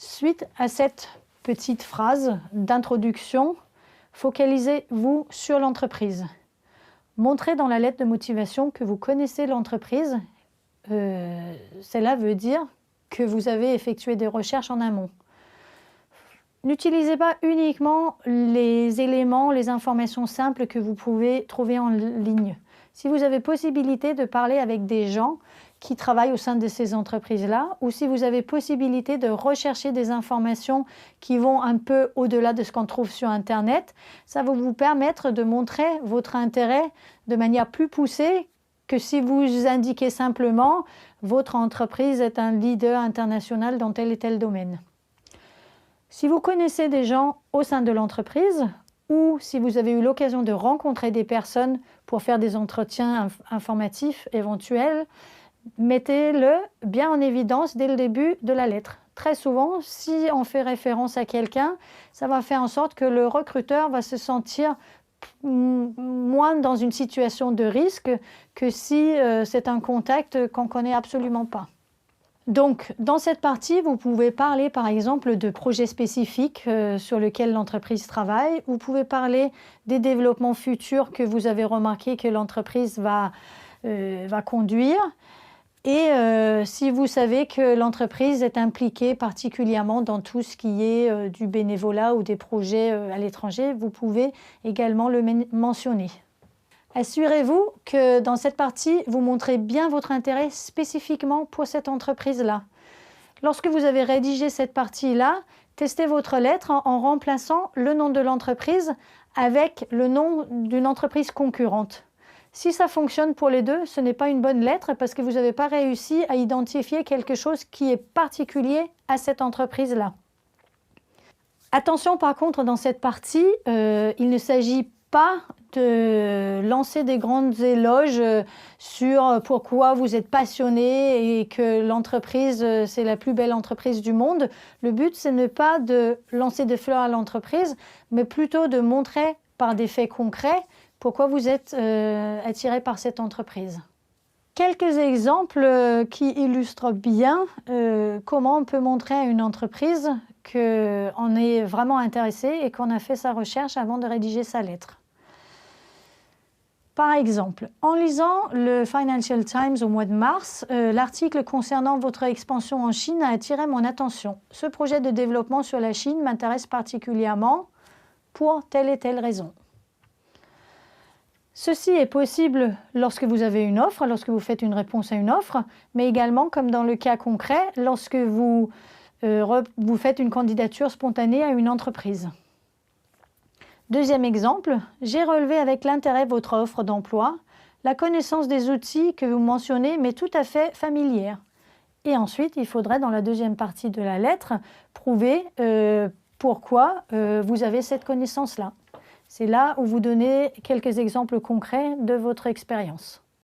Suite à cette petite phrase d'introduction, focalisez-vous sur l'entreprise. Montrez dans la lettre de motivation que vous connaissez l'entreprise. Cela veut dire que vous avez effectué des recherches en amont. N'utilisez pas uniquement les éléments, les informations simples que vous pouvez trouver en ligne. Si vous avez possibilité de parler avec des gens qui travaillent au sein de ces entreprises-là, ou si vous avez possibilité de rechercher des informations qui vont un peu au-delà de ce qu'on trouve sur Internet, ça va vous permettre de montrer votre intérêt de manière plus poussée que si vous indiquez simplement « votre entreprise est un leader international dans tel et tel domaine ». Si vous connaissez des gens au sein de l'entreprise ou si vous avez eu l'occasion de rencontrer des personnes pour faire des entretiens informatifs éventuels, mettez-le bien en évidence dès le début de la lettre. Très souvent, si on fait référence à quelqu'un, ça va faire en sorte que le recruteur va se sentir moins dans une situation de risque que si c'est un contact qu'on ne connaît absolument pas. Donc, dans cette partie, vous pouvez parler par exemple de projets spécifiques sur lesquels l'entreprise travaille. Vous pouvez parler des développements futurs que vous avez remarqué que l'entreprise va conduire. Et si vous savez que l'entreprise est impliquée particulièrement dans tout ce qui est du bénévolat ou des projets à l'étranger, vous pouvez également le mentionner. Assurez-vous que dans cette partie, vous montrez bien votre intérêt spécifiquement pour cette entreprise-là. Lorsque vous avez rédigé cette partie-là, testez votre lettre en remplaçant le nom de l'entreprise avec le nom d'une entreprise concurrente. Si ça fonctionne pour les deux, ce n'est pas une bonne lettre parce que vous n'avez pas réussi à identifier quelque chose qui est particulier à cette entreprise-là. Attention par contre, dans cette partie, il ne s'agit pas de lancer des grandes éloges sur pourquoi vous êtes passionné et que l'entreprise, c'est la plus belle entreprise du monde. Le but, ce n'est pas de lancer des fleurs à l'entreprise, mais plutôt de montrer par des faits concrets pourquoi vous êtes attiré par cette entreprise. Quelques exemples qui illustrent bien comment on peut montrer à une entreprise qu'on est vraiment intéressé et qu'on a fait sa recherche avant de rédiger sa lettre. Par exemple, en lisant le Financial Times au mois de mars, l'article concernant votre expansion en Chine a attiré mon attention. Ce projet de développement sur la Chine m'intéresse particulièrement pour telle et telle raison. Ceci est possible lorsque vous avez une offre, lorsque vous faites une réponse à une offre, mais également, comme dans le cas concret, lorsque vous faites une candidature spontanée à une entreprise. Deuxième exemple, j'ai relevé avec l'intérêt votre offre d'emploi. La connaissance des outils que vous mentionnez m'est tout à fait familière. Et ensuite, il faudrait, dans la deuxième partie de la lettre, prouver pourquoi vous avez cette connaissance-là. C'est là où vous donnez quelques exemples concrets de votre expérience.